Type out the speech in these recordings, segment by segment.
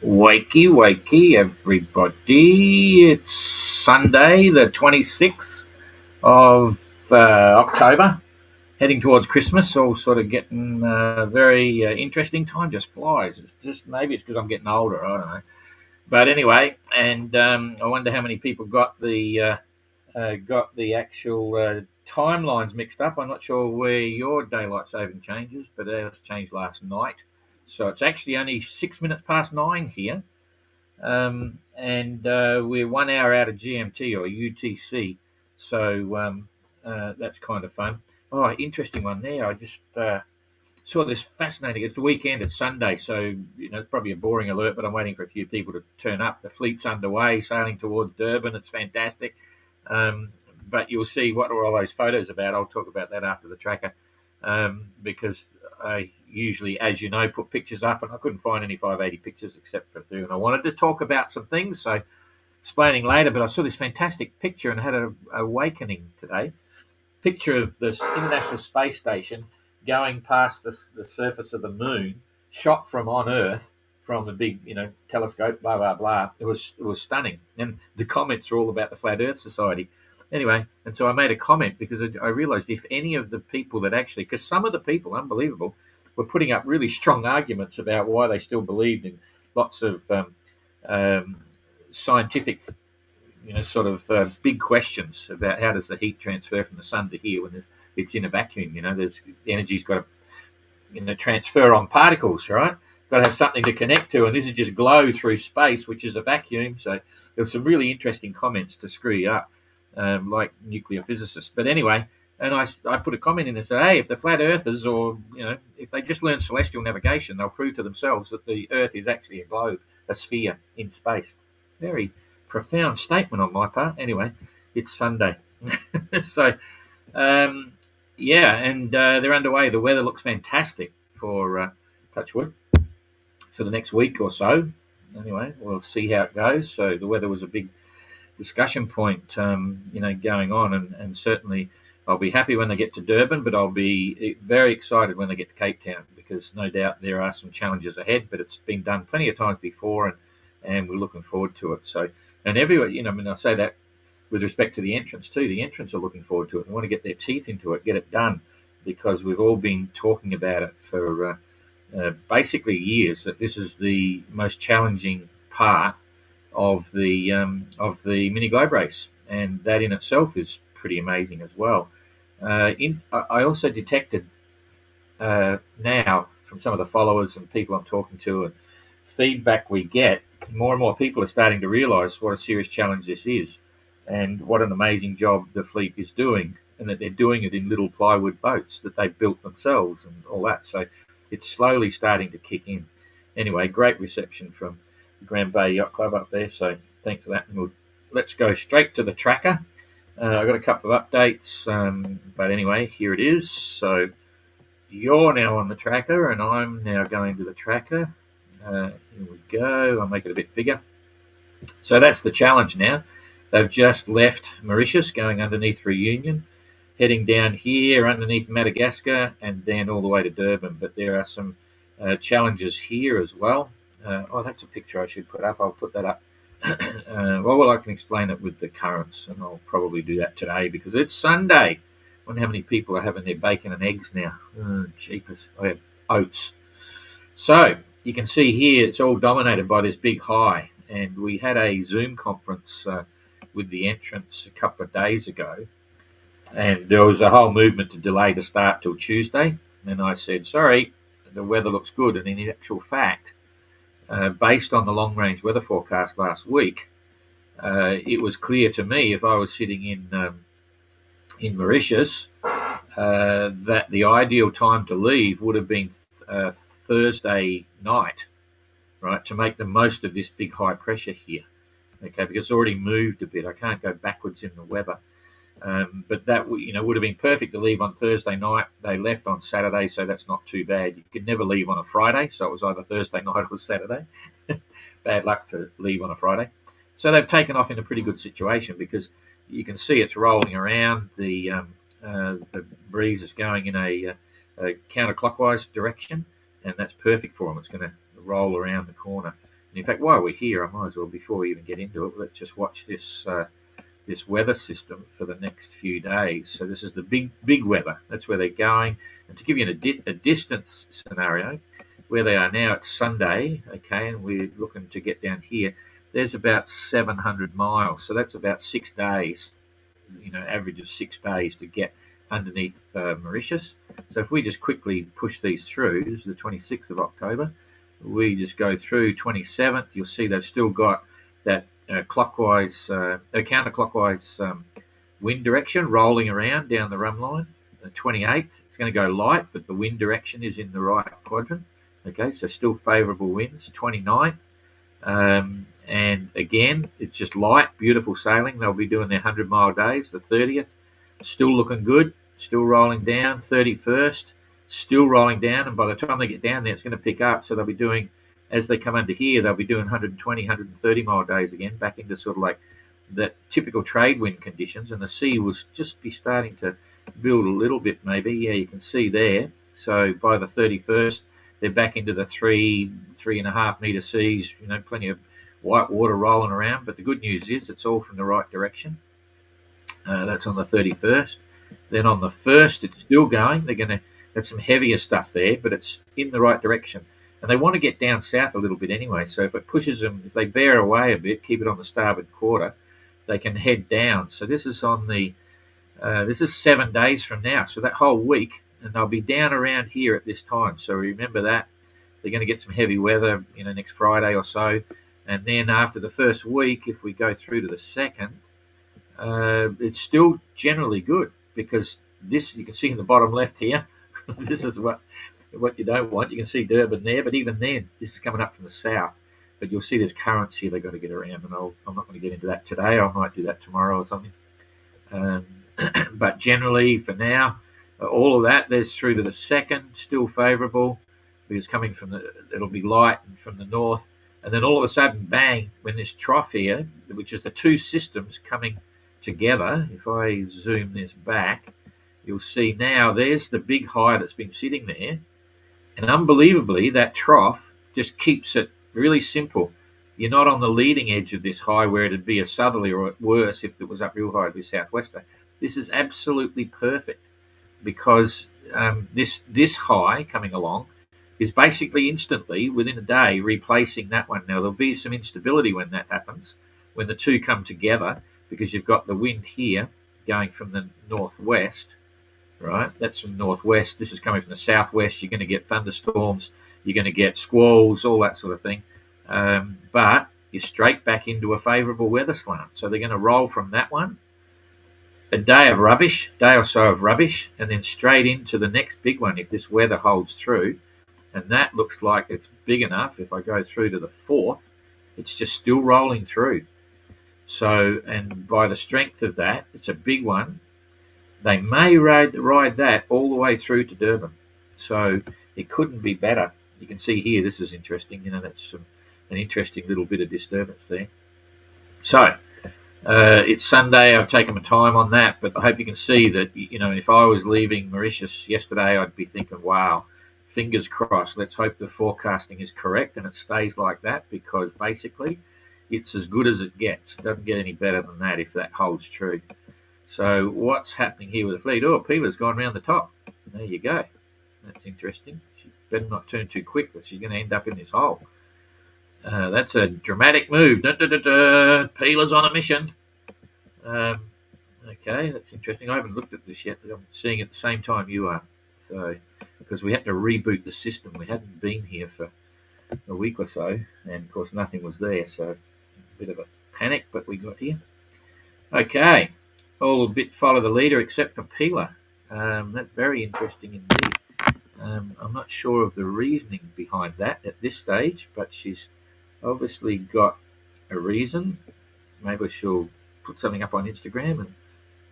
Wakey, wakey, everybody. It's Sunday, the 26th of October, heading towards Christmas. All sort of getting very interesting. Time just flies. Maybe it's because I'm getting older. I don't know. But anyway, and I wonder how many people got the actual timelines mixed up. I'm not sure where your daylight saving changes, but ours changed last night. So it's actually only 6 minutes past 9 here. And we're 1 hour out of GMT or UTC. So that's kind of fun. Oh, interesting one there. I just saw this fascinating. It's the weekend. It's Sunday, so it's probably a boring alert, but I'm waiting for a few people to turn up. The fleet's underway, sailing towards Durban. It's fantastic. But you'll see what are all those photos about. I'll talk about that after the tracker, because I usually, as you know, put pictures up, and I couldn't find any 580 pictures except for 2. And I wanted to talk about some things, so explaining later. But I saw this fantastic picture and had an awakening today. Picture of this International Space Station going past the surface of the moon, shot from on Earth from a big, telescope, blah blah blah. It was stunning, and the comments were all about the Flat Earth Society. Anyway, and so I made a comment because I realised if any of the people that actually, because some of the people, unbelievable, were putting up really strong arguments about why they still believed in lots of scientific, big questions about how does the heat transfer from the sun to here when it's in a vacuum. There's energy's got to transfer on particles, right? Got to have something to connect to, and this is just glow through space, which is a vacuum. So there were some really interesting comments to screw you up, like nuclear physicists. But anyway, and I put a comment in and said, hey, if the flat earthers, or if they just learn celestial navigation, they'll prove to themselves that the Earth is actually a globe, a sphere in space. Very profound statement on my part. Anyway, it's Sunday. So, and they're underway. The weather looks fantastic for touch wood for the next week or so. Anyway, we'll see how it goes. So the weather was a big discussion point, going on, and certainly I'll be happy when they get to Durban, but I'll be very excited when they get to Cape Town, because no doubt there are some challenges ahead, but it's been done plenty of times before, and we're looking forward to it. So, and everyone, I say that with respect to the entrants too. The entrants are looking forward to it. They want to get their teeth into it, get it done, because we've all been talking about it for basically years, that this is the most challenging part of the mini globe race, and that in itself is pretty amazing as well. I also detected now from some of the followers and people I'm talking to and feedback we get, more and more people are starting to realise what a serious challenge this is, and what an amazing job the fleet is doing, and that they're doing it in little plywood boats that they've built themselves and all that. So it's slowly starting to kick in. Anyway, great reception from the Grand Bay Yacht Club up there, so thanks for that. And let's go straight to the tracker. I've got a couple of updates, but anyway, here it is. So you're now on the tracker, and I'm now going to the tracker. Here we go. I'll make it a bit bigger. So that's the challenge now. They've just left Mauritius, going underneath Reunion, heading down here underneath Madagascar, and then all the way to Durban. But there are some challenges here as well. That's a picture I should put up. I'll put that up. Well, I can explain it with the currents, and I'll probably do that today because it's Sunday. I wonder how many people are having their bacon and eggs now. Cheapest. I have oats. So you can see here it's all dominated by this big high, and we had a Zoom conference with the entrants a couple of days ago, and there was a whole movement to delay the start till Tuesday, and I said, sorry, the weather looks good. And in actual fact, based on the long-range weather forecast last week, it was clear to me, if I was sitting in Mauritius, that the ideal time to leave would have been Thursday night, right, to make the most of this big high pressure here, okay, because it's already moved a bit. I can't go backwards in the weather. But that would have been perfect to leave on Thursday night. They left on Saturday, so that's not too bad. You could never leave on a Friday, so it was either Thursday night or Saturday. Bad luck to leave on a Friday. So they've taken off in a pretty good situation, because you can see it's rolling around. The breeze is going in a counterclockwise direction, and that's perfect for them. It's going to roll around the corner And in fact, while we're here, I might as well, before we even get into it, let's just watch this this weather system for the next few days. So this is the big weather. That's where they're going. And to give you a distance scenario, where they are now, it's Sunday, okay, and we're looking to get down here. There's about 700 miles, so that's about 6 days, average of 6 days to get underneath Mauritius. So if we just quickly push these through, this is the 26th of October, we just go through 27th, you'll see they've still got that counterclockwise wind direction rolling around down the run line. The 28th, it's going to go light, but the wind direction is in the right quadrant. Okay, so still favourable winds. 29th, and again, it's just light, beautiful sailing. They'll be doing their 100-mile days. The 30th, still looking good, still rolling down. 31st, still rolling down, and by the time they get down there, it's going to pick up. So they'll be doing, as they come under here, they'll be doing 120, 130-mile days again, back into sort of like the typical trade wind conditions, and the sea will just be starting to build a little bit, maybe. Yeah, you can see there. So by the 31st, they're back into the 3.5 metre seas, plenty of white water rolling around. But the good news is it's all from the right direction. That's on the 31st. Then on the 1st, it's still going. There's some heavier stuff there, but it's in the right direction. And they want to get down south a little bit anyway. So if it pushes them, if they bear away a bit, keep it on the starboard quarter, they can head down. So this is on the, this is 7 days from now. So that whole week, and they'll be down around here at this time. So remember that. They're going to get some heavy weather, next Friday or so. And then after the first week, if we go through to the second, it's still generally good, because this, you can see in the bottom left here, this is what you don't want. You can see Durban there, but even then, this is coming up from the south. But you'll see there's currents here they've got to get around, and I'm not going to get into that today. I might do that tomorrow or something. But generally, for now, all of that, there's through to the second, still favourable, because coming from it'll be light and from the north. And then all of a sudden, bang, when this trough here, which is the two systems coming together, if I zoom this back, you'll see now there's the big high that's been sitting there. And unbelievably, that trough just keeps it really simple. You're not on the leading edge of this high where it'd be a southerly, or worse if it was up real high, it'd be southwester. This is absolutely perfect, because this high coming along is basically instantly, within a day, replacing that one. Now, there'll be some instability when that happens, when the two come together, because you've got the wind here going from the northwest, right? That's from the northwest. This is coming from the southwest. You're going to get thunderstorms. You're going to get squalls, all that sort of thing. But you're straight back into a favourable weather slant. So they're going to roll from that one, a day or so of rubbish, and then straight into the next big one if this weather holds through. And that looks like it's big enough. If I go through to the 4th, it's just still rolling through. So, and by the strength of that, it's a big one. They may ride that all the way through to Durban. So it couldn't be better. You can see here, this is interesting. That's an interesting little bit of disturbance there. So it's Sunday. I've taken my time on that, but I hope you can see that, if I was leaving Mauritius yesterday, I'd be thinking, wow, fingers crossed. Let's hope the forecasting is correct and it stays like that, because basically it's as good as it gets. It doesn't get any better than that if that holds true. So what's happening here with the fleet? Oh, Pila's gone around the top. There you go. That's interesting. She better not turn too quick, but she's going to end up in this hole. That's a dramatic move. Pila's on a mission. Okay, that's interesting. I haven't looked at this yet, but I'm seeing it at the same time you are. So, because we had to reboot the system. We hadn't been here for a week or so, and of course nothing was there. So, a bit of a panic, but we got here. Okay, all a bit follow the leader except for Pila. That's very interesting indeed. I'm not sure of the reasoning behind that at this stage, but she's obviously got a reason. Maybe she'll put something up on Instagram and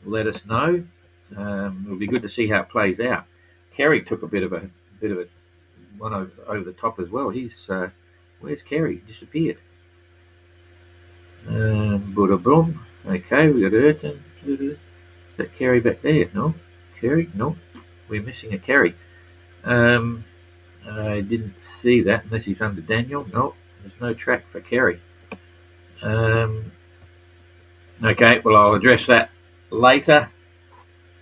let us know. It'll be good to see how it plays out. Kerry took a bit of a one over the top as well. He's where's Kerry? Disappeared. Buddha boom. Okay, we got Ayrton. Is that Kerry back there? No, Kerry. No, we're missing a Kerry. I didn't see that unless he's under Daniel. No, There's no track for Kerry. Okay, well, I'll address that later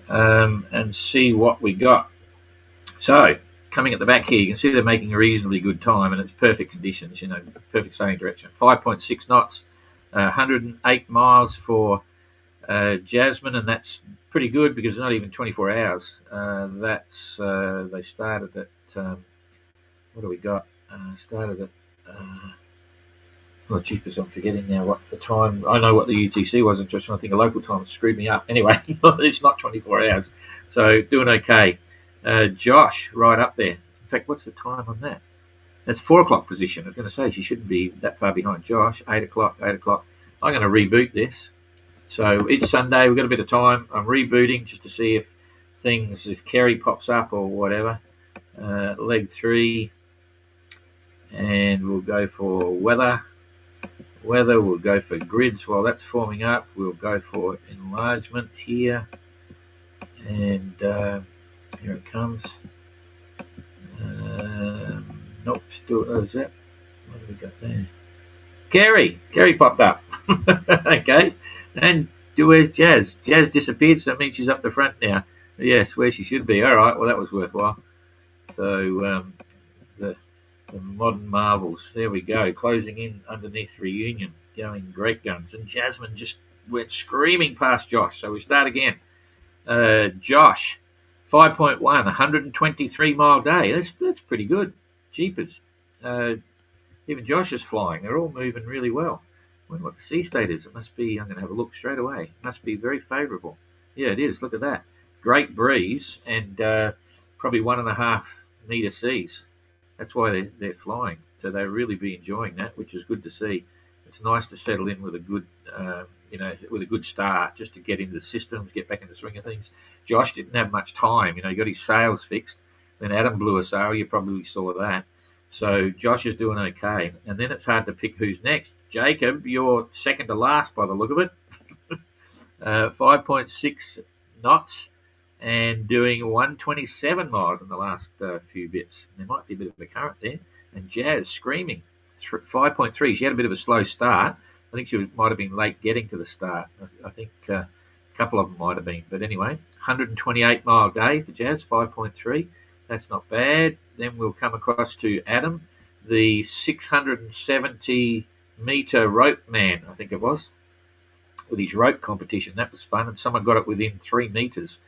and see what we got. So, coming at the back here, you can see they're making a reasonably good time, and it's perfect conditions, perfect sailing direction. 5.6 knots, 108 miles for Jasmine, and that's pretty good because it's not even 24 hours. They started at, what do we got? Started at, cheapest, I'm forgetting now what the time. I know what the UTC was. I'm just trying to think of local time. It screwed me up. Anyway, it's not 24 hours. So doing okay. Josh, right up there. In fact, what's the time on that? That's 4 o'clock position. I was going to say she shouldn't be that far behind Josh. 8 o'clock. I'm going to reboot this. So it's Sunday. We've got a bit of time. I'm rebooting just to see if Kerry pops up or whatever. Leg 3. And we'll go for weather. We'll go for grids while that's forming up. We'll go for enlargement here. And here it comes. Nope, still, is that? What have we got there? Kerry popped up. Okay. And where's Jazz? Jazz disappeared, so that means she's up the front now. Yes, where she should be. All right, well, that was worthwhile. So the modern marvels. There we go. Closing in underneath Reunion. Going great guns. And Jasmine just went screaming past Josh. So we start again. Josh, 5.1, 123-mile day. That's pretty good. Jeepers. Even Josh is flying. They're all moving really well. I wonder what the sea state is. It must be, I'm going to have a look straight away. It must be very favourable. Yeah, it is. Look at that. Great breeze and probably 1.5 metre seas. That's why they're flying. So they'll really be enjoying that, which is good to see. It's nice to settle in with a good, with a good start, just to get into the systems, get back in the swing of things. Josh didn't have much time. He got his sails fixed. Then Adam blew a sail. You probably saw that. So Josh is doing okay. And then it's hard to pick who's next. Jacob, you're second to last by the look of it. 5.6 knots. And doing 127 miles in the last few bits. There might be a bit of a current there. And Jazz screaming. 5.3. She had a bit of a slow start. I think she might have been late getting to the start. I think a couple of them might have been. But anyway, 128-mile day for Jazz, 5.3. That's not bad. Then we'll come across to Adam, the 670-metre rope man, I think it was, with his rope competition. That was fun. And someone got it within 3 metres.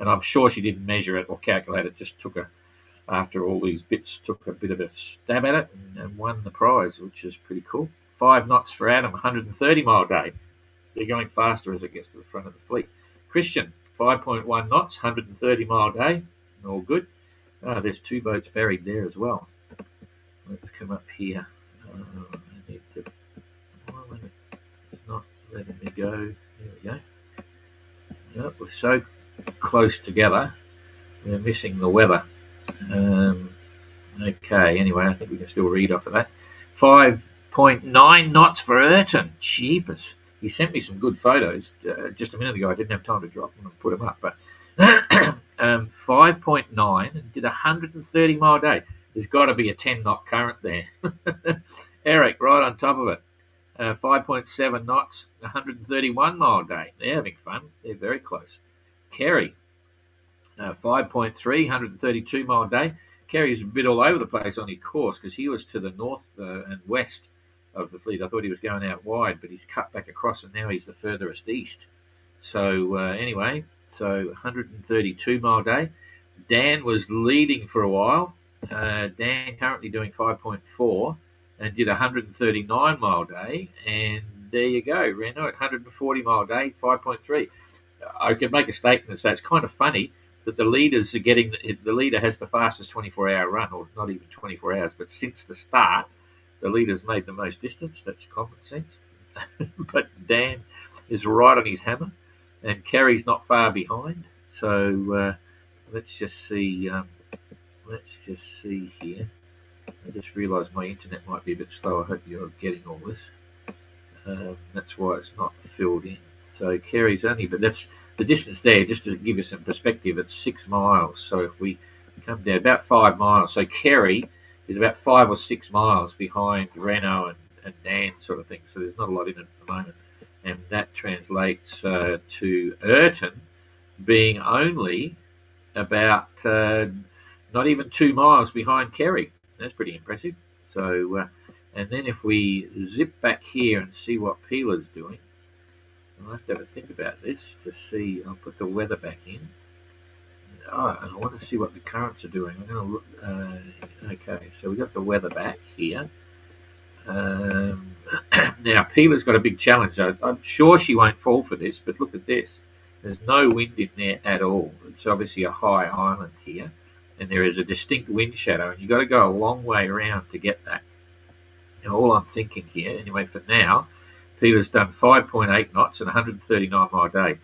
And I'm sure she didn't measure it or calculate it, just after all these bits, took a bit of a stab at it and won the prize, which is pretty cool. 5 knots for Adam, 130-mile day. They're going faster as it gets to the front of the fleet. Christian, 5.1 knots, 130-mile day. All good. There's 2 boats buried there as well. Let's come up here. I need to... It's not letting me go. There we go. Yep, we're so close together. We're missing the weather. Okay, anyway, I think we can still read off of that. 5.9 knots for Ayrton. Jeepers. He sent me some good photos just a minute ago. I didn't have time to drop them and put them up, but 5.9 and did a 130-mile day. There's got to be a 10-knot current there. Eric, right on top of it. 5.7 knots, 131-mile day. They're having fun. They're very close. Kerry, 5.3, 132-mile day. Kerry's a bit all over the place on his course because he was to the north and west of the fleet. I thought he was going out wide, but he's cut back across and now he's the furthest east. So anyway, 132-mile day. Dan was leading for a while. Dan currently doing 5.4 and did a 139-mile day. And there you go, Reno at 140-mile day, 5.3. I could make a statement and say it's kind of funny that the leaders are getting, the leader has the fastest 24-hour run, or not even 24 hours, but since the start, the leader's made the most distance. That's common sense. But Dan is right on his hammer, and Kerry's not far behind. So let's just see here. I just realised my internet might be a bit slow. I hope you're getting all this. That's why it's not filled in. So Kerry's only, but that's the distance there, just to give you some perspective, it's 6 miles. So if we come down about 5 miles, so Kerry is about 5 or 6 miles behind Reno and Dan sort of thing. So there's not a lot in it at the moment. And that translates to Ayrton being only about not even 2 miles behind Kerry. That's pretty impressive. So, and then if we zip back here and see what Peeler's doing, I'll have to have a think about this to see. I'll put the weather back in. Oh, and I want to see what the currents are doing. I'm going to look. Okay, so we've got the weather back here. Now, Peeler's got a big challenge. I'm sure she won't fall for this, but look at this. There's no wind in there at all. It's obviously a high island here, and there is a distinct wind shadow, and you've got to go a long way around to get that. Now, all I'm thinking here, anyway, for now, Peeler's done 5.8 knots and 139 mile a day.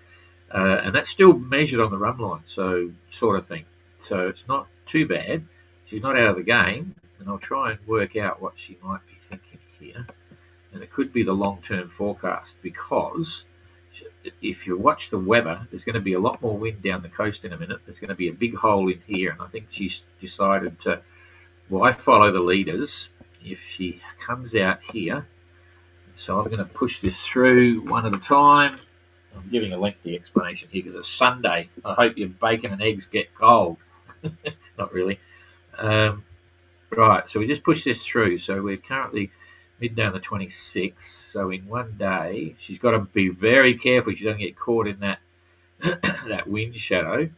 And that's still measured on the run line, so sort of thing. So it's not too bad. She's not out of the game, and I'll try and work out what she might be thinking here. And it could be the long-term forecast, because if you watch the weather, there's going to be a lot more wind down the coast in a minute. There's going to be a big hole in here, and I think she's decided to, well, I follow the leaders. If she comes out here, so I'm going to push this through one at a time. I'm giving a lengthy explanation here because it's Sunday. I hope your bacon and eggs get cold. Not really. Right, so we just push this through. So we're currently mid down the 26th. So in one day, she's got to be very careful she doesn't get caught in that that wind shadow.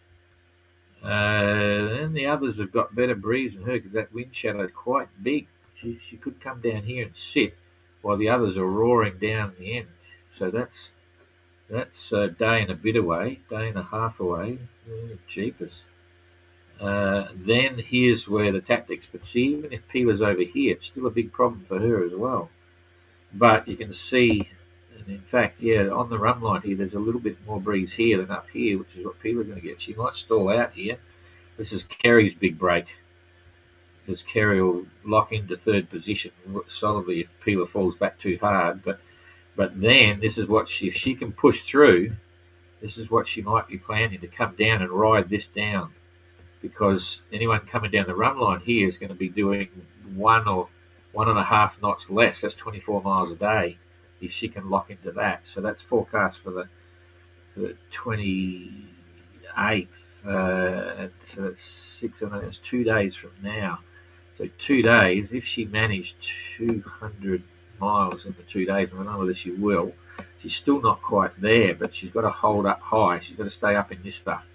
Then the others have got better breeze than her because that wind shadow is quite big. She could come down here and sit while the others are roaring down the end. So that's a day and a bit away, day and a half away. Jeepers. Then here's where the tactics. But see, even if Peeler's over here, it's still a big problem for her as well. But you can see, and in fact, yeah, on the run line here, there's a little bit more breeze here than up here, which is what Peeler's going to get. She might stall out here. This is Kerry's big break, because Kerry will lock into third position solidly if Peeler falls back too hard. But then this is what if she can push through, this is what she might be planning, to come down and ride this down, because anyone coming down the run line here is going to be doing 1 or 1.5 knots less. That's 24 miles a day if she can lock into that. So that's forecast for the 28th. So that's 6, and that's 2 days from now. So 2 days, if she managed 200 miles in the 2 days, and I don't know whether she will, she's still not quite there, but she's got to hold up high. She's got to stay up in this stuff.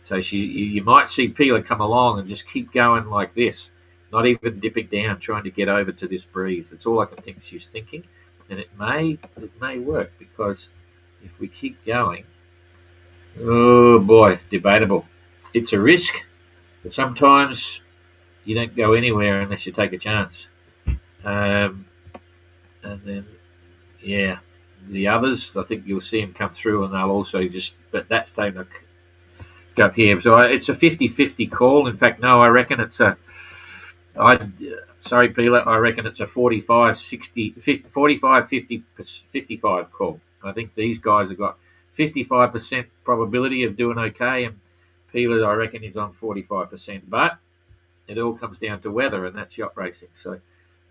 So you might see Peeler come along and just keep going like this, not even dipping down, trying to get over to this breeze. That's all I can think she's thinking, and it may work, because if we keep going, oh boy, debatable. It's a risk, but sometimes you don't go anywhere unless you take a chance. And then, yeah, the others, I think you'll see them come through, and they'll also but that's taking a go up here. So it's a 50-50 call. In fact, no, I reckon it's sorry, Peeler, I reckon it's a 45-50-55 call. I think these guys have got 55% probability of doing okay, and Peeler, I reckon, is on 45%. But it all comes down to weather, and that's yacht racing. So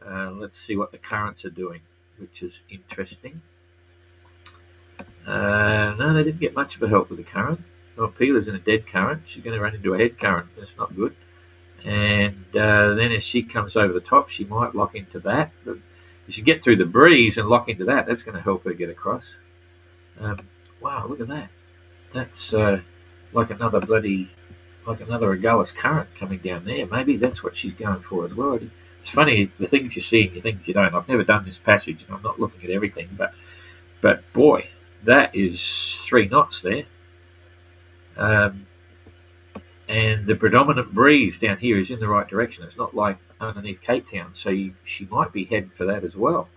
let's see what the currents are doing, which is interesting. No, they didn't get much of a help with the current. Well, Peeler's in a dead current. She's going to run into a head current. That's not good. And then if she comes over the top, she might lock into that. But if she get through the breeze and lock into that, that's going to help her get across. Wow, look at that. That's like another Agulhas current coming down there. Maybe that's what she's going for as well. It's funny, the things you see and the things you don't. I've never done this passage, and I'm not looking at everything, but boy, that is 3 knots there. And the predominant breeze down here is in the right direction. It's not like underneath Cape Town, so she might be heading for that as well.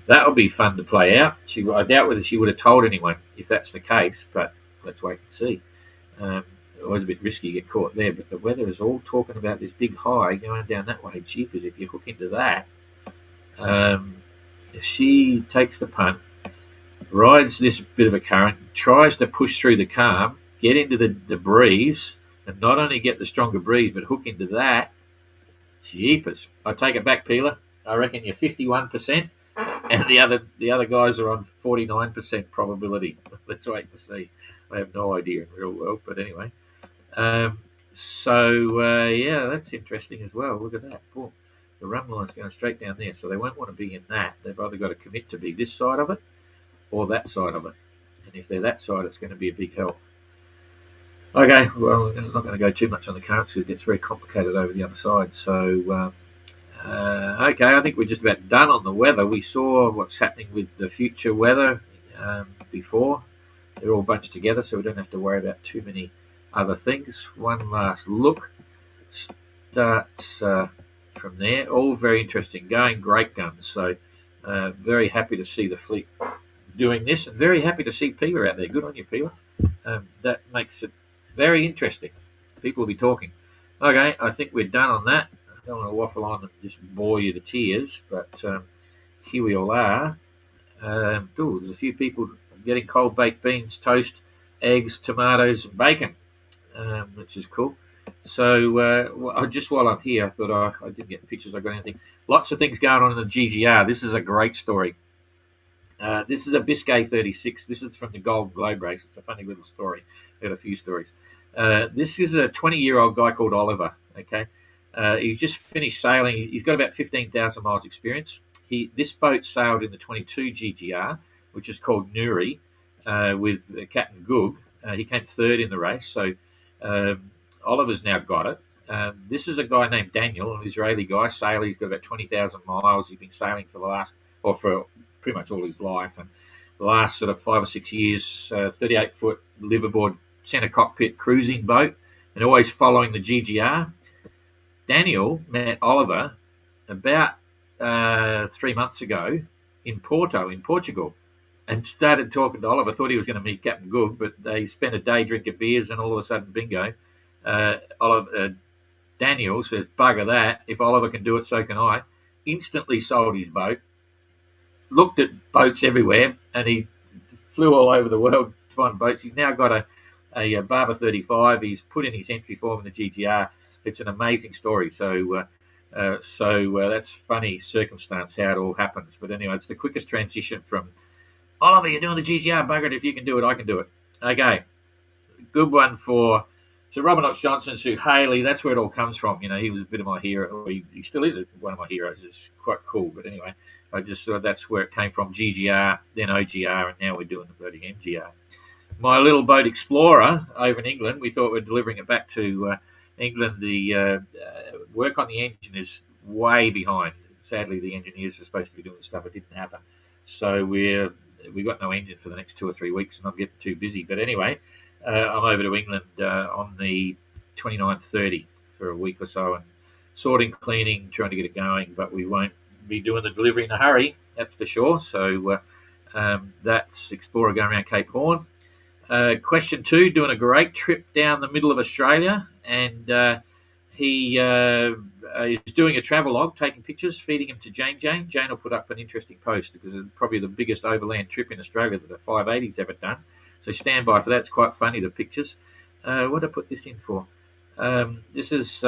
That'll be fun to play out. I doubt whether she would have told anyone if that's the case, but let's wait and see. It was a bit risky to get caught there, but the weather is all talking about this big high going down that way. Jeepers, if you hook into that, if she takes the punt, rides this bit of a current, tries to push through the calm, get into the breeze, and not only get the stronger breeze, but hook into that, Jeepers. I take it back, Peeler. I reckon you're 51%, and the other guys are on 49% probability. Let's wait and see. I have no idea in real world, but anyway. Um, yeah, that's interesting as well. Look at that. Boom. The run line's going straight down there, so they won't want to be in that. They've either got to commit to be this side of it or that side of it. And if they're that side, it's going to be a big help. Okay, well, I'm not going to go too much on the currents because it gets very complicated over the other side. So, okay, I think we're just about done on the weather. We saw what's happening with the future weather before. They're all bunched together, so we don't have to worry about too many other things. One last look starts from there. All very interesting. Going great guns. So, very happy to see the fleet doing this, and very happy to see Peeler out there. Good on you, Peeler. That makes it very interesting. People will be talking. Okay, I think we're done on that. I don't want to waffle on and just bore you to tears, but here we all are. There's a few people getting cold baked beans, toast, eggs, tomatoes, and bacon, which is cool. So just while I'm here, I thought I didn't get pictures. I got anything. Lots of things going on in the GGR. This is a great story. This is a Biscay 36. This is from the Golden Globe race. It's a funny little story. I got a few stories. This is a 20-year-old guy called Oliver. Okay, he's just finished sailing. He's got about 15,000 miles experience. This boat sailed in the 22 GGR, which is called Nuri, with Captain Goog. He came third in the race. So Oliver's now got it. This is a guy named Daniel, an Israeli guy, sailor. He's got about 20,000 miles. He's been sailing for pretty much all his life, and the last sort of 5 or 6 years, 38-foot liveaboard centre cockpit cruising boat, and always following the GGR. Daniel met Oliver about 3 months ago in Porto, in Portugal, and started talking to Oliver. Thought he was going to meet Captain Goog, but they spent a day drinking beers, and all of a sudden, bingo. Daniel says, "Bugger that! If Oliver can do it, so can I." Instantly sold his boat. Looked at boats everywhere, and he flew all over the world to find boats. He's now got a Barber 35. He's put in his entry form in the GGR. It's an amazing story. So that's funny circumstance how it all happens. But anyway, it's the quickest transition from Oliver, you're doing the GGR, bugger it. If you can do it, I can do it. Okay, good one for So Robert Knox Johnson, Sue Haley, that's where it all comes from. You know, he was a bit of my hero. He still is one of my heroes. It's quite cool. But anyway, I just thought that's where it came from. GGR, then OGR, and now we're doing the bloody MGR. My little boat Explorer over in England, we thought we're delivering it back to England. The work on the engine is way behind. Sadly, the engineers were supposed to be doing stuff. It didn't happen. So we got no engine for the next 2 or 3 weeks, and I'm getting too busy. But anyway, I'm over to England on the 29th, 30 for a week or so, and sorting, cleaning, trying to get it going. But we won't be doing the delivery in a hurry, that's for sure. So that's Explorer going around Cape Horn. Question 2, doing a great trip down the middle of Australia, and he is doing a travel log, taking pictures, feeding them to Jane. Jane will put up an interesting post because it's probably the biggest overland trip in Australia that a 580's ever done. So stand by for that. It's quite funny, the pictures. What did I put this in for? This is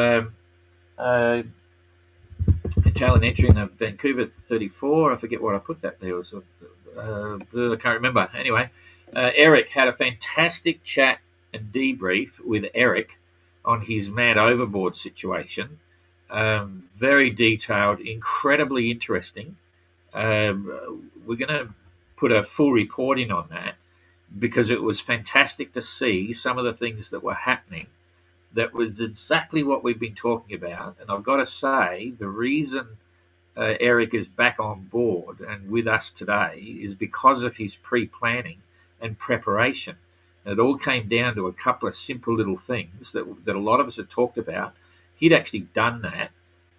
Italian entry in a Vancouver 34. I forget what I put that there. I can't remember. Anyway, Eric had a fantastic chat and debrief with Eric on his mad overboard situation. Very detailed, incredibly interesting. We're going to put a full report in on that because it was fantastic to see some of the things that were happening. That was exactly what we've been talking about. And I've got to say, the reason Eric is back on board and with us today is because of his pre-planning and preparation. And it all came down to a couple of simple little things that a lot of us had talked about. He'd actually done that,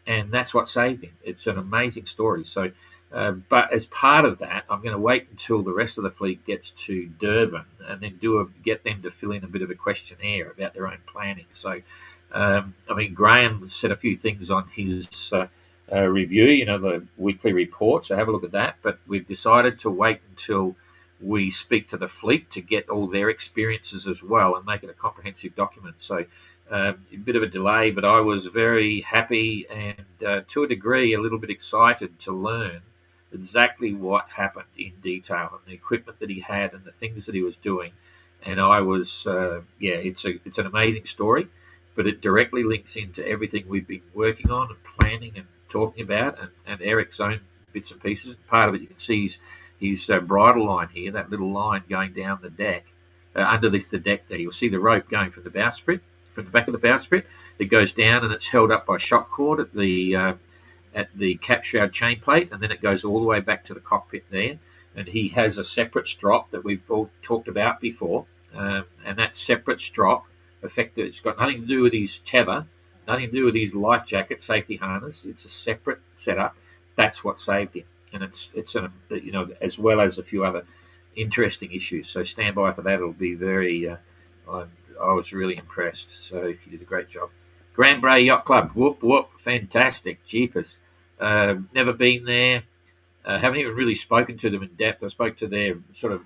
and that's what saved him. It's an amazing story. So, but as part of that, I'm going to wait until the rest of the fleet gets to Durban and then get them to fill in a bit of a questionnaire about their own planning. So, Graham said a few things on his review, the weekly report, so have a look at that. But we've decided to wait until we speak to the fleet to get all their experiences as well and make it a comprehensive document. So A bit of a delay, but I was very happy and, to a degree, a little bit excited to learn exactly what happened in detail and the equipment that he had and the things that he was doing. And I was, it's an amazing story, but it directly links into everything we've been working on and planning and talking about, and Eric's own bits and pieces. Part of it, you can see his bridle line here, that little line going down the deck, underneath the deck there. You'll see the rope going from the bowsprit, from the back of the bowsprit. It goes down and it's held up by shock cord at the cap shroud chain plate, and then it goes all the way back to the cockpit there. And he has a separate strop that we've all talked about before, and that separate strop, it's got nothing to do with his tether, nothing to do with his life jacket, safety harness. It's a separate setup. That's what saved him, and it's as well as a few other interesting issues. So stand by for that. It'll be very. I was really impressed. So he did a great job. Grand Bray Yacht Club, whoop whoop, fantastic, jeepers. Never been there. Haven't even really spoken to them in depth. I spoke to their sort of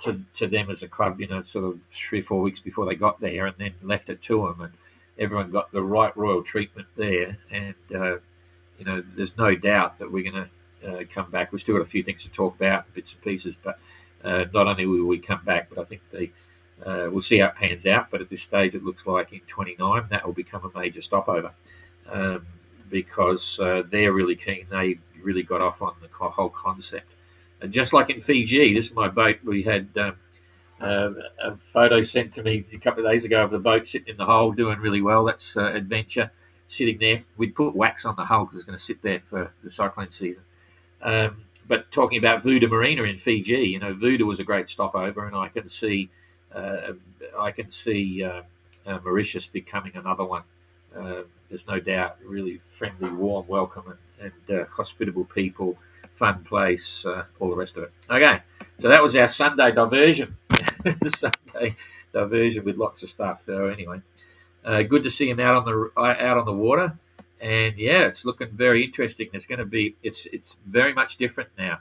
to them as a club, sort of 3 or 4 weeks before they got there, and then left it to them, and everyone got the right royal treatment there. And there's no doubt that we're going to come back. We've still got a few things to talk about, bits and pieces, but not only will we come back, but I think we'll see how it pans out. But at this stage, it looks like in 29 that will become a major stopover, because they're really keen. They really got off on the whole concept. And just like in Fiji, this is my boat. We had a photo sent to me a couple of days ago of the boat sitting in the hull doing really well. That's Adventure sitting there. We'd put wax on the hull because it's going to sit there for the cyclone season. But talking about Vuda Marina in Fiji, Vuda was a great stopover, and I can see Mauritius becoming another one. There's no doubt, really friendly, warm welcome, and hospitable people, fun place, all the rest of it. Okay, so that was our Sunday diversion. Sunday diversion with lots of stuff. So anyway, good to see him out on the water, and yeah, it's looking very interesting. It's very much different now.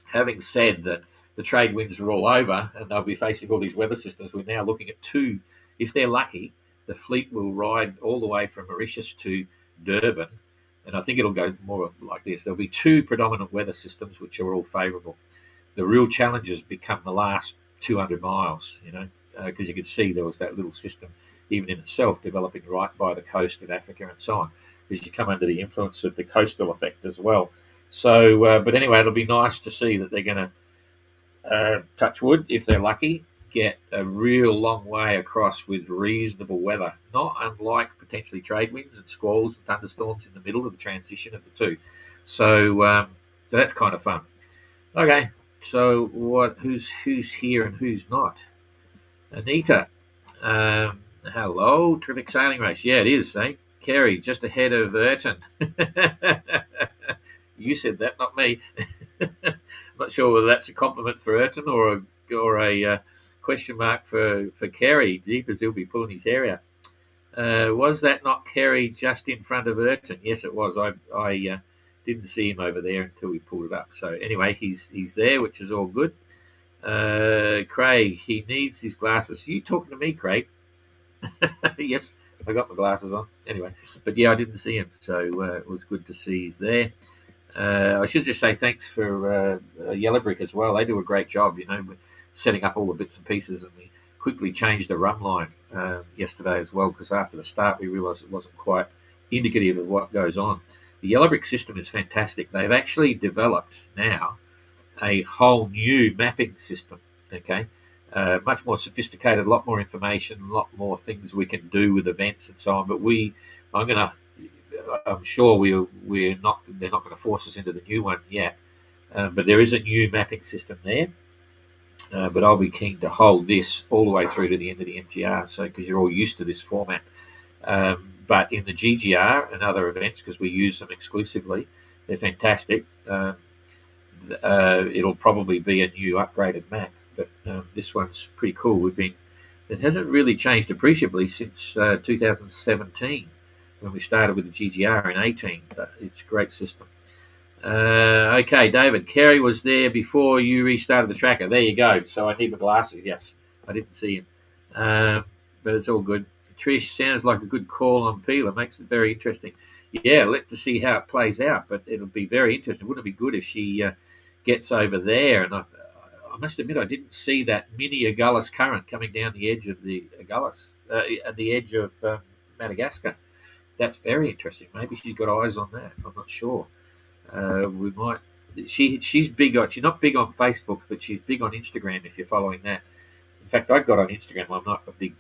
Having said that, the trade winds are all over, and they'll be facing all these weather systems. We're now looking at two. If they're lucky, the fleet will ride all the way from Mauritius to Durban, and I think it'll go more like this. There'll be two predominant weather systems which are all favourable. The real challenges become the last 200 miles, because you could see there was that little system, even in itself, developing right by the coast of Africa and so on, because you come under the influence of the coastal effect as well. So, but anyway, it'll be nice to see that they're going to, touch wood, if they're lucky, get a real long way across with reasonable weather, not unlike potentially trade winds and squalls and thunderstorms in the middle of the transition of the two. So that's kind of fun. Okay, so who's here and who's not? Anita, hello, terrific sailing race. Yeah, it is, eh? Kerry, just ahead of Ayrton. You said that, not me. I'm not sure whether that's a compliment for Ayrton or a question mark for Kerry. Jeepers, he'll be pulling his hair out. Was that not Kerry just in front of Ayrton? Yes, it was. I didn't see him over there until we pulled it up. So anyway, he's there, which is all good. Craig, he needs his glasses. Are you talking to me, Craig? Yes, I got my glasses on. Anyway, but yeah, I didn't see him, so it was good to see he's there. I should just say thanks for Yellow Brick as well. They do a great job, setting up all the bits and pieces, and we quickly changed the run line yesterday as well, because after the start we realised it wasn't quite indicative of what goes on. The Yellow Brick system is fantastic. They've actually developed now a whole new mapping system, okay? Much more sophisticated, a lot more information, a lot more things we can do with events and so on, but I'm sure they're not going to force us into the new one yet, but there is a new mapping system there. But I'll be keen to hold this all the way through to the end of the MGR, so because you're all used to this format. But in the GGR and other events, because we use them exclusively, they're fantastic. It'll probably be a new upgraded map, but this one's pretty cool. It hasn't really changed appreciably since 2017. When we started with the GGR in 18, but it's a great system. Okay, David, Kerry was there before you restarted the tracker. There you go. So I need my glasses. Yes, I didn't see him, but it's all good. Trish, sounds like a good call on Peeler. Makes it very interesting. Yeah, let's see how it plays out. But it'll be very interesting. Wouldn't it be good if she gets over there? And I must admit, I didn't see that mini Agulhas current coming down the edge of the Agulhas, at the edge of Madagascar. That's very interesting. Maybe she's got eyes on that. I'm not sure. We might. She's big on. She's not big on Facebook, but she's big on Instagram. If you're following that, in fact, I got on Instagram. I'm not a big.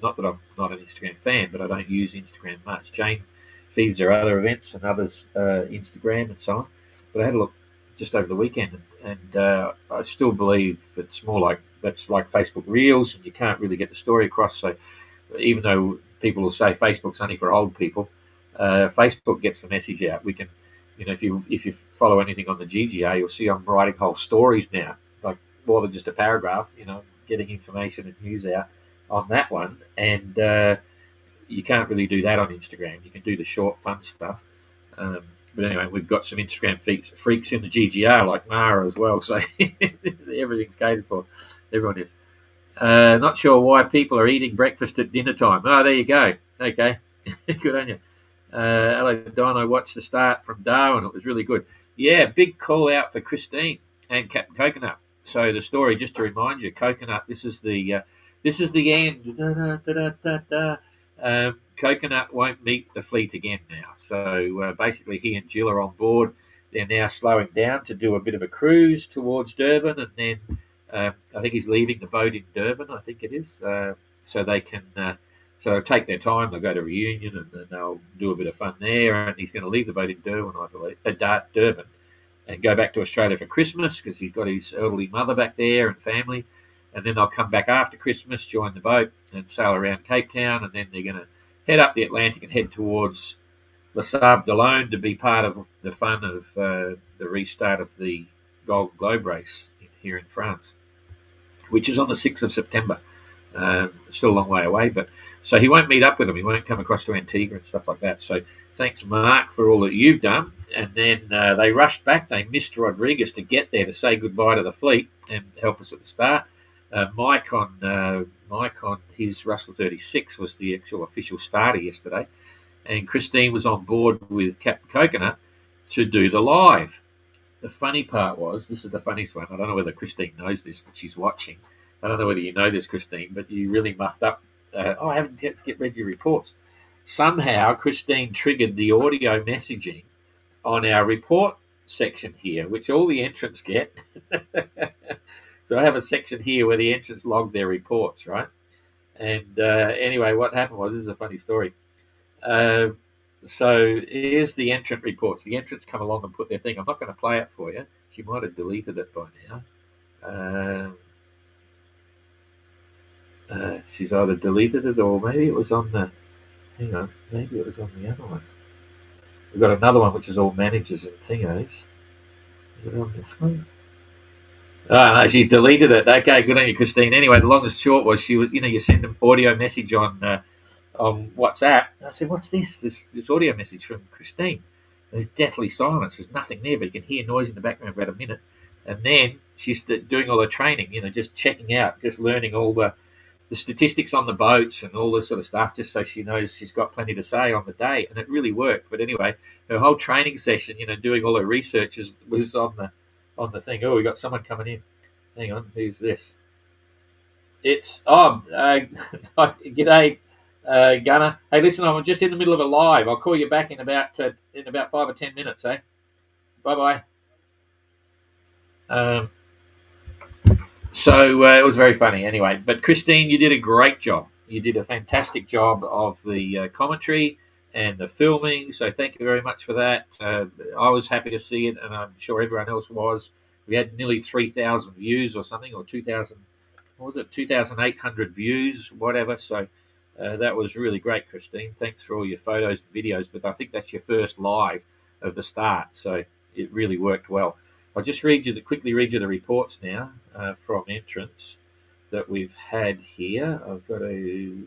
Not that I'm not an Instagram fan, but I don't use Instagram much. Jane feeds her other events and others Instagram and so on. But I had a look just over the weekend, and I still believe it's more like that's like Facebook Reels, and you can't really get the story across. So even though people will say Facebook's only for old people, Facebook gets the message out. We can, if you follow anything on the GGA, you'll see I'm writing whole stories now, like more than just a paragraph. Getting information and news out on that one, and you can't really do that on Instagram. You can do the short, fun stuff. But anyway, we've got some Instagram freaks in the GGR like Mara as well, so everything's catered for. Everyone is. Not sure why people are eating breakfast at dinner time. Oh, there you go. Okay, good on you. Hello, Don. I watched the start from Darwin. It was really good. Yeah, big call out for Christine and Captain Coconut. So the story, just to remind you, Coconut. This is the end. Coconut won't meet the fleet again now. So basically, he and Jill are on board. They're now slowing down to do a bit of a cruise towards Durban, and then I think he's leaving the boat in Durban. I think it is, so they can. So they'll take their time. They'll go to Reunion, and then they'll do a bit of fun there. And he's going to leave the boat in Durban, I believe, Durban, and go back to Australia for Christmas because he's got his elderly mother back there and family. And then they'll come back after Christmas, join the boat, and sail around Cape Town. And then they're going to head up the Atlantic and head towards Le Sable d'Olonne to be part of the fun of the restart of the Gold Globe race here in France, which is on the 6th of September. Still a long way away, but so he won't meet up with them. He won't come across to Antigua and stuff like that. So thanks, Mark, for all that you've done. And then they rushed back. They missed Rodriguez to get there to say goodbye to the fleet and help us at the start. Mike on his Russell 36 was the actual official starter yesterday, and Christine was on board with Captain Coconut to do the live. The funny part was, this is the funniest one. I don't know whether Christine knows this, but she's watching. I don't know whether you know this, Christine, but you really muffed up. I haven't yet read your reports. Somehow, Christine triggered the audio messaging on our report section here, which all the entrants get. So I have a section here where the entrants log their reports, right? And anyway, what happened was, this is a funny story. So here's the entrant reports. The entrants come along and put their thing. I'm not going to play it for you. She might have deleted it by now. She's either deleted it or maybe it was on the. Hang on, maybe it was on the other one. We've got another one which is all managers and thingos. Is it on this one? Oh, no, she deleted it. Okay, good on you, Christine. Anyway, the long and short was she was, you send an audio message on WhatsApp. I said, what's this? This audio message from Christine. There's deathly silence. There's nothing there, but you can hear noise in the background for about a minute. And then she's doing all her training, just checking out, just learning all the statistics on the boats and all this sort of stuff, just so she knows she's got plenty to say on the day. And it really worked. But anyway, her whole training session, doing all her research was on the thing. Oh, we got someone coming in. Hang on, who's this? It's g'day, Gunner. Hey, listen, I'm just in the middle of a live. I'll call you back in about 5 or 10 minutes. Bye bye. So it was very funny. Anyway, but Christine, you did a great job. You did a fantastic job of the commentary and the filming. So thank you very much for that. I was happy to see it, and I'm sure everyone else was. We had nearly 3,000 views or something, or 2,000. What was it? 2,800 views, whatever. So that was really great, Christine. Thanks for all your photos and videos. But I think that's your first live of the start, so it really worked well. I'll just quickly read you the reports now from entrants that we've had here. I've got to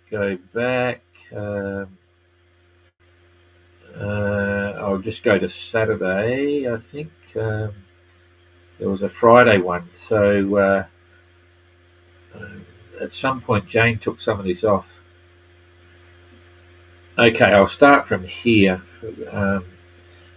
go back. I'll just go to Saturday, I think. There was a Friday one. So at some point Jane took some of this off. Okay, I'll start from here.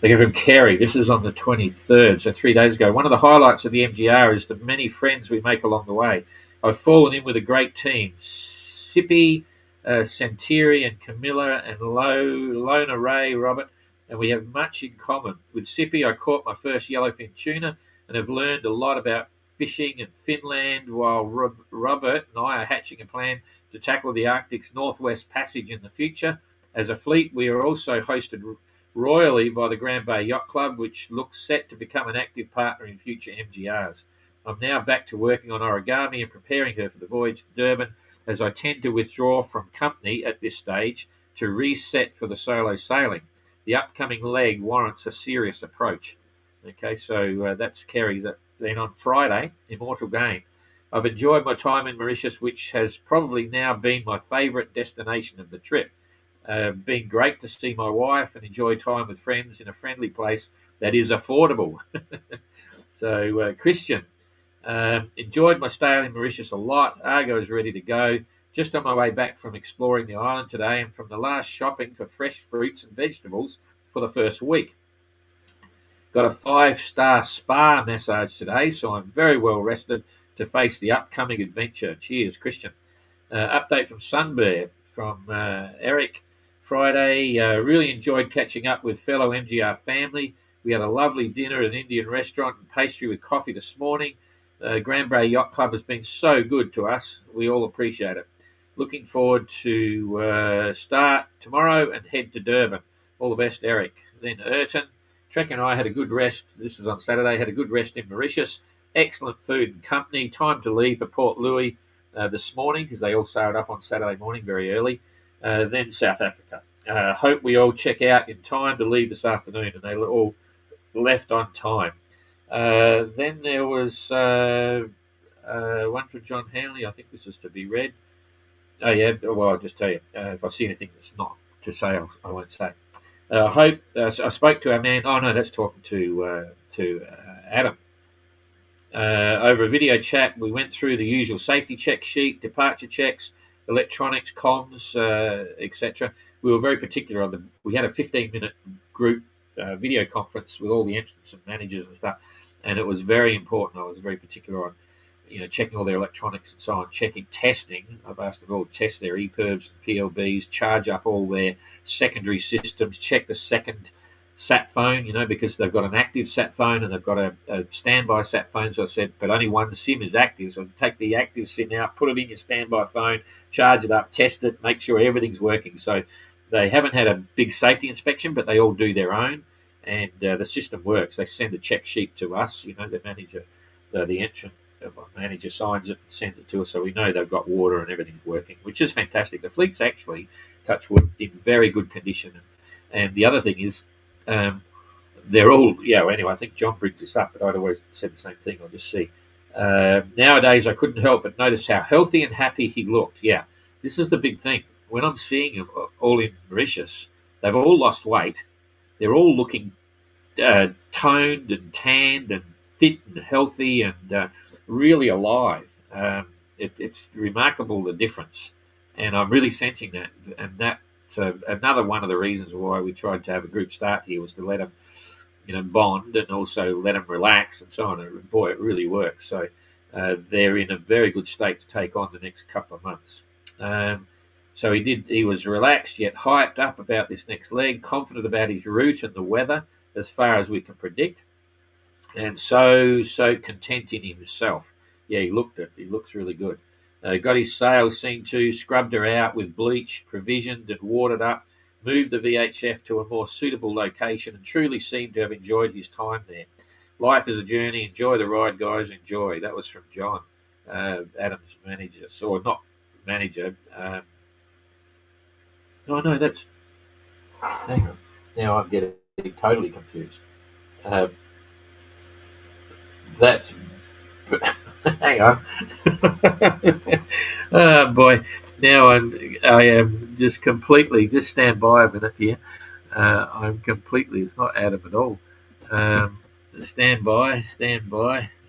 They go from Kerry. This is on the 23rd, so 3 days ago. One of the highlights of the MGR is the many friends we make along the way. I've fallen in with a great team. Sippy, Santiri and Camilla and Lona Ray, Robert, and we have much in common. With Sippy, I caught my first yellowfin tuna and have learned a lot about fishing in Finland, while Robert and I are hatching a plan to tackle the Arctic's Northwest Passage in the future. As a fleet, we are also hosted royally by the Grand Bay Yacht Club, which looks set to become an active partner in future MGRs. I'm now back to working on origami and preparing her for the voyage to Durban, as I tend to withdraw from company at this stage to reset for the solo sailing. The upcoming leg warrants a serious approach. Okay, so that's Kerry's. Then on Friday, Immortal Game. I've enjoyed my time in Mauritius, which has probably now been my favourite destination of the trip. Been great to see my wife and enjoy time with friends in a friendly place that is affordable. So, Christian, enjoyed my stay in Mauritius a lot. Argo is ready to go. Just on my way back from exploring the island today and from the last shopping for fresh fruits and vegetables for the first week. Got a 5-star spa massage today, so I'm very well rested to face the upcoming adventure. Cheers, Christian. Update from Sunbear from Eric. Friday, really enjoyed catching up with fellow MGR family. We had a lovely dinner at an Indian restaurant and pastry with coffee this morning. Grand Bay Yacht Club has been so good to us. We all appreciate it. Looking forward to start tomorrow and head to Durban. All the best, Eric. Then Erton. Trek and I had a good rest. This was on Saturday. Had a good rest in Mauritius. Excellent food and company. Time to leave for Port Louis this morning, because they all sailed up on Saturday morning very early. Then South Africa. Hope we all check out in time to leave this afternoon, and they all left on time. Then there was one from John Hanley. I think this is to be read. Oh, yeah. Well, I'll just tell you. If I see anything that's not to say, I won't say. I hope. So I spoke to our man. Oh, no, that's talking to Adam. Over a video chat, we went through the usual safety check sheet, departure checks, electronics, comms, etc. We were very particular on them. We had a 15-minute group video conference with all the entrants and managers and stuff, and it was very important. I was very particular on, checking all their electronics and so on, testing. I've asked them all to test their EPIRBs and PLBs, charge up all their secondary systems, check the second sat phone, because they've got an active sat phone and they've got a standby sat phone. So I said, but only one SIM is active. So take the active SIM out, put it in your standby phone, charge it up, test it, make sure everything's working. So they haven't had a big safety inspection, but they all do their own, and the system works. They send a check sheet to us. The manager, the entrant manager signs it and sends it to us, so we know they've got water and everything's working, which is fantastic. The fleet's actually, touch wood, in very good condition. And the other thing is, they're all, anyway, I think John brings this up, but I'd always said the same thing. I'll just see. Nowadays, I couldn't help but notice how healthy and happy he looked. Yeah, this is the big thing. When I'm seeing them all in Mauritius, they've all lost weight. They're all looking toned and tanned and fit and healthy and really alive. It's remarkable, the difference. And I'm really sensing that. And that's another one of the reasons why we tried to have a group start here, was to let them, bond and also let them relax and so on. And boy, it really works. So they're in a very good state to take on the next couple of months. So he was relaxed yet hyped up about this next leg, confident about his route and the weather as far as we can predict, and so content in himself. Yeah, he looked it. He looks really good. Got his sails seen to, scrubbed her out with bleach, provisioned and watered up, moved the VHF to a more suitable location, and truly seemed to have enjoyed his time there. Life is a journey. Enjoy the ride, guys. Enjoy. That was from John, Adam's manager. Or not manager. Oh, no, that's... Hang on. Now I'm getting totally confused. That's... Hang on. Oh, boy. Now I am just completely... Just stand by a minute here. I'm completely... It's not Adam at all. Stand by.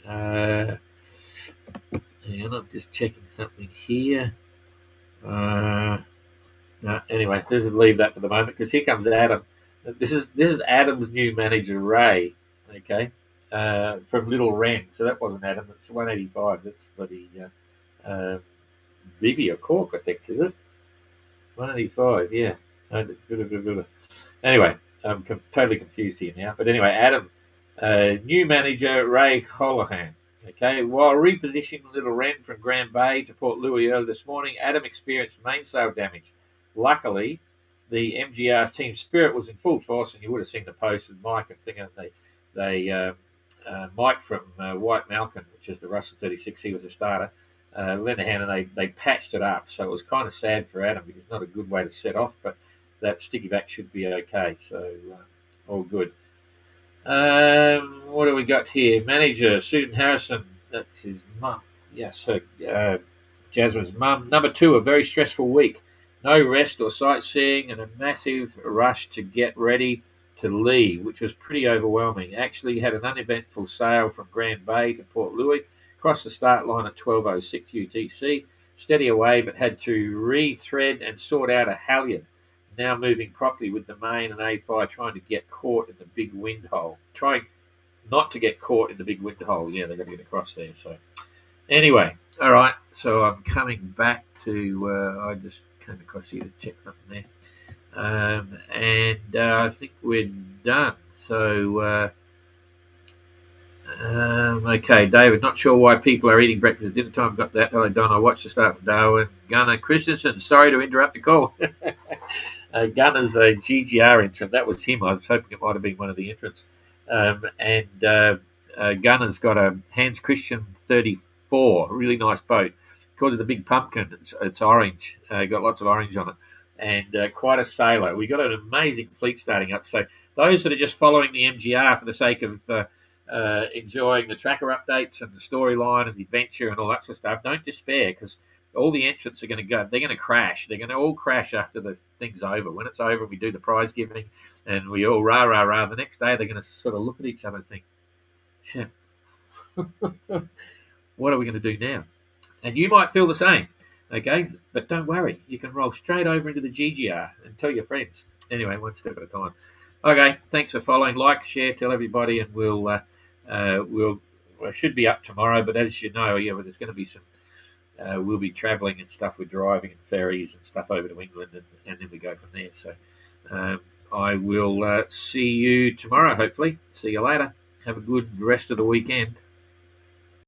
Hang Hang on, I'm just checking something here. No, anyway, let's leave that for the moment because here comes Adam. This is Adam's new manager, Ray. Okay, from Little Wren. So that wasn't Adam. It's 185. That's bloody Bibi or Cork, I think, is it? 185. Yeah. Anyway, I'm totally confused here now. But anyway, Adam, new manager Ray Holohan. Okay, while repositioning Little Wren from Grand Bay to Port Louis early this morning, Adam experienced mainsail damage. Luckily, the MGR's team spirit was in full force, and you would have seen the post with Mike and thinking Mike from White Malcolm, which is the Russell 36, he was a starter. Lent a hand and they patched it up. So it was kind of sad for Adam because it's not a good way to set off, but that sticky back should be okay. So all good. What do we got here? Manager Susan Harrison. That's his mum. Yes, her Jasmine's mum. Number 2, a very stressful week. No rest or sightseeing and a massive rush to get ready to leave, which was pretty overwhelming. Actually had an uneventful sail from Grand Bay to Port Louis. Crossed the start line at 12:06 UTC. Steady away, but had to rethread and sort out a halyard. Now moving properly with the main and A-Fi, trying to get caught in the big wind hole. Trying not to get caught in the big wind hole. Yeah, they've got to get across there. So anyway, all right. So I'm coming back to, I just came across here to check something there. And I think we're done. So, okay, David, not sure why people are eating breakfast at dinner time. Got that. Hello, Don. I watched the start from Darwin. Gunnar Christensen, sorry to interrupt the call. Gunner's a GGR entrant. That was him. I was hoping it might have been one of the entrants. Gunner's got a Hans Christian 34, a really nice boat. Because of the big pumpkin, it's orange. Got lots of orange on it. And quite a sailor. We got an amazing fleet starting up. So those that are just following the MGR for the sake of enjoying the tracker updates and the storyline and the adventure and all that sort of stuff, don't despair because all the entrants are going to go. They're going to crash. They're going to all crash after the thing's over. When it's over, we do the prize giving, and we all rah rah rah. The next day, they're going to sort of look at each other and think, "Shit, what are we going to do now?" And you might feel the same, okay? But don't worry, you can roll straight over into the GGR and tell your friends. Anyway, one step at a time. Okay, thanks for following. Like, share, tell everybody, and we'll should be up tomorrow. But as you know, yeah, there's going to be some. We'll be travelling and stuff. We're driving and ferries and stuff over to England, and then we go from there. So I will see you tomorrow, hopefully. See you later. Have a good rest of the weekend.